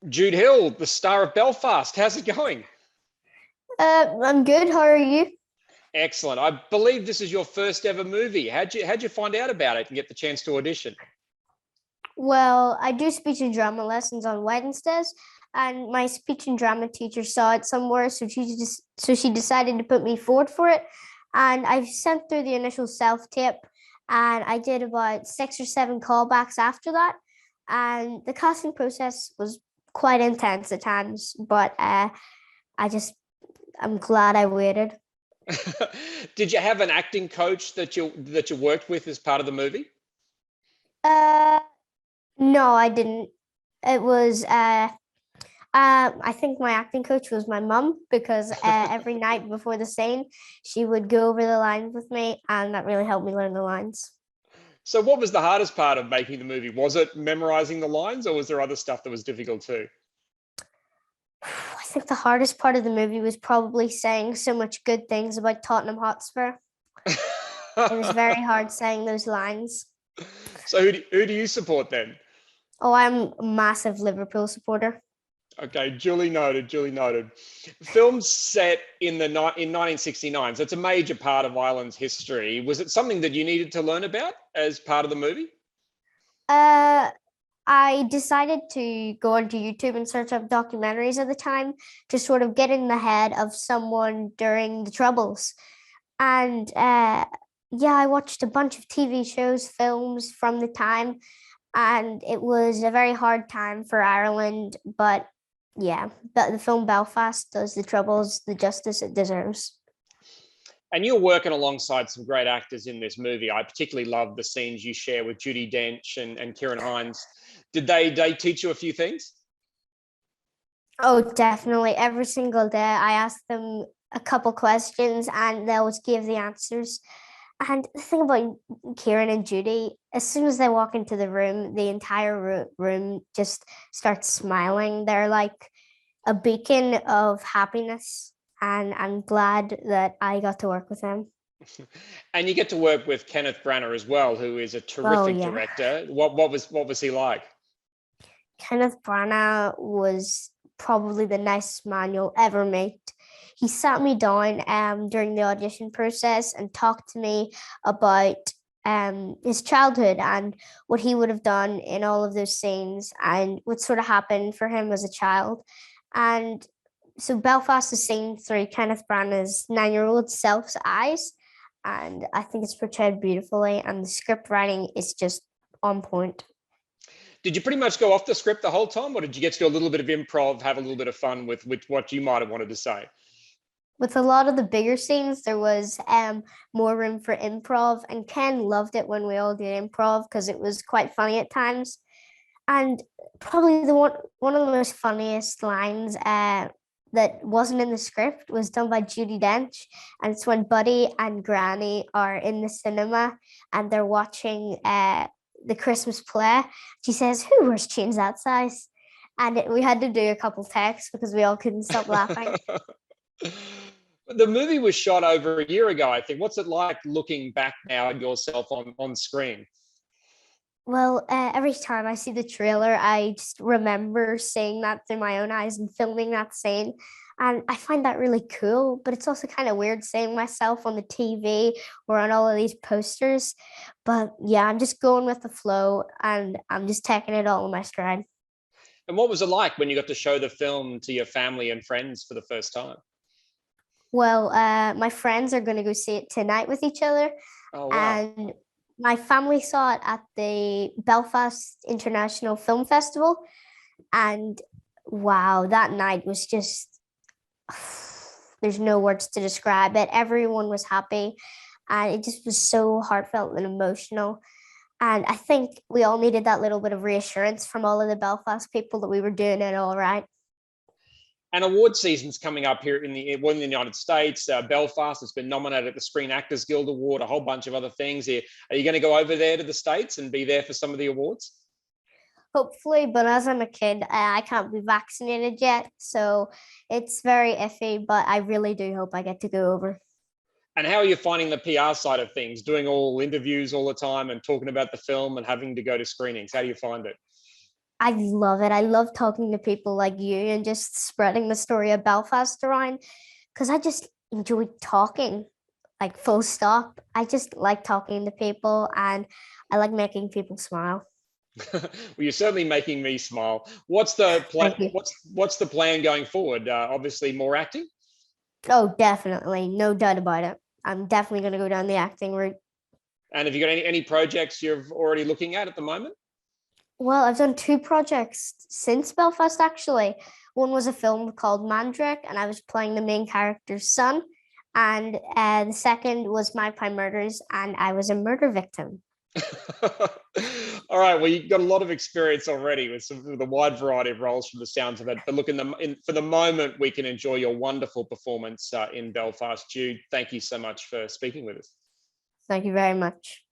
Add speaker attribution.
Speaker 1: Jude Hill, the star of Belfast. How's it going?
Speaker 2: I'm good. How are you?
Speaker 1: Excellent. I believe this is your first ever movie. How'd you find out about it and get the chance to audition?
Speaker 2: Well, I do speech and drama lessons on Wednesdays, and my speech and drama teacher saw it somewhere, so she decided to put me forward for it. And I sent through the initial self tape, and I did about 6 or 7 callbacks after that. And the casting process was quite intense at times, but I just I'm glad I waited.
Speaker 1: Did you have an acting coach that you worked with as part of the movie?
Speaker 2: Uh, no, I didn't. It was I think my acting coach was my mum because every night before the scene, she would go over the lines with me, and that really helped me learn the lines.
Speaker 1: So what was the hardest part of making the movie? Was it memorizing the lines or was there other stuff that was difficult too?
Speaker 2: I think the hardest part of the movie was probably saying so much good things about Tottenham Hotspur. It was very hard saying those lines.
Speaker 1: So who do you support then?
Speaker 2: Oh, I'm a massive Liverpool supporter.
Speaker 1: Okay, duly noted, duly noted. Film's set in 1969, so it's a major part of Ireland's history. Was it something that you needed to learn about as part of the movie?
Speaker 2: Uh, I decided to go onto YouTube and search up documentaries at the time to sort of get in the head of someone during the Troubles. And yeah, I watched a bunch of TV shows, films from the time, and it was a very hard time for Ireland. But yeah, but the film Belfast does the Troubles the justice it deserves.
Speaker 1: And you're working alongside some great actors in this movie. I particularly love the scenes you share with Judi Dench and Kieran Hines. Did they teach you a few things?
Speaker 2: Oh, definitely. Every single day, I ask them a couple questions and they always give the answers. And the thing about Kieran and Judy, as soon as they walk into the room, the entire room just starts smiling. They're like a beacon of happiness. And I'm glad that I got to work with them.
Speaker 1: And you get to work with Kenneth Branagh as well, who is a
Speaker 2: Oh,
Speaker 1: terrific
Speaker 2: yeah.
Speaker 1: director. What was he like?
Speaker 2: Kenneth Branagh was probably the nicest man you'll ever meet. He sat me down during the audition process and talked to me about his childhood and what he would have done in all of those scenes and what sort of happened for him as a child. And so Belfast is seen through Kenneth Branagh's 9-year-old self's eyes. And I think it's portrayed beautifully, and the script writing is just on point.
Speaker 1: Did you pretty much go off the script the whole time, or did you get to do a little bit of improv, have a little bit of fun with what you might have wanted to say?
Speaker 2: With a lot of the bigger scenes, there was more room for improv, and Ken loved it when we all did improv because it was quite funny at times. And probably the one of the most funniest lines that wasn't in the script was done by Judy Dench, and it's when Buddy and Granny are in the cinema and they're watching the Christmas play. She says, "Who wears jeans that size?" And we had to do a couple takes because we all couldn't stop laughing.
Speaker 1: The movie was shot over a year ago, I think. What's it like looking back now at yourself on screen?
Speaker 2: Well, every time I see the trailer, I just remember seeing that through my own eyes and filming that scene. And I find that really cool, but it's also kind of weird seeing myself on the TV or on all of these posters. But yeah, I'm just going with the flow and I'm just taking it all in my stride.
Speaker 1: And what was it like when you got to show the film to your family and friends for the first time?
Speaker 2: Well, my friends are going to go see it tonight with each other,
Speaker 1: Oh, wow.
Speaker 2: and my family saw it at the Belfast International Film Festival. And wow, that night was just, there's no words to describe it. Everyone was happy, and it just was so heartfelt and emotional. And I think we all needed that little bit of reassurance from all of the Belfast people that we were doing it all right.
Speaker 1: And award season's coming up here in the United States. Belfast has been nominated at the Screen Actors Guild Award, a whole bunch of other things. Are you going to go over there to the States and be there for some of the awards?
Speaker 2: Hopefully, but as I'm a kid, I can't be vaccinated yet. So it's very iffy, but I really do hope I get to go over.
Speaker 1: And how are you finding the PR side of things, doing all interviews all the time and talking about the film and having to go to screenings? How do you find it?
Speaker 2: I love it. I love talking to people like you and just spreading the story of Belfast around because I just enjoy talking, like full stop. I just like talking to people and I like making people smile.
Speaker 1: Well, you're certainly making me smile. What's the plan?
Speaker 2: Thank you.
Speaker 1: What's the plan going forward? Obviously, more acting.
Speaker 2: Oh, definitely. No doubt about it. I'm definitely going to go down the acting route.
Speaker 1: And have you got any projects you're already looking at the moment?
Speaker 2: Well, I've done two projects since Belfast, actually. One was a film called Mandrake, and I was playing the main character's son. And the second was My Prime Murders, and I was a murder victim.
Speaker 1: All right. Well, you've got a lot of experience already with a wide variety of roles from the sounds of it. But look, for the moment, we can enjoy your wonderful performance in Belfast. Jude, thank you so much for speaking with us.
Speaker 2: Thank you very much.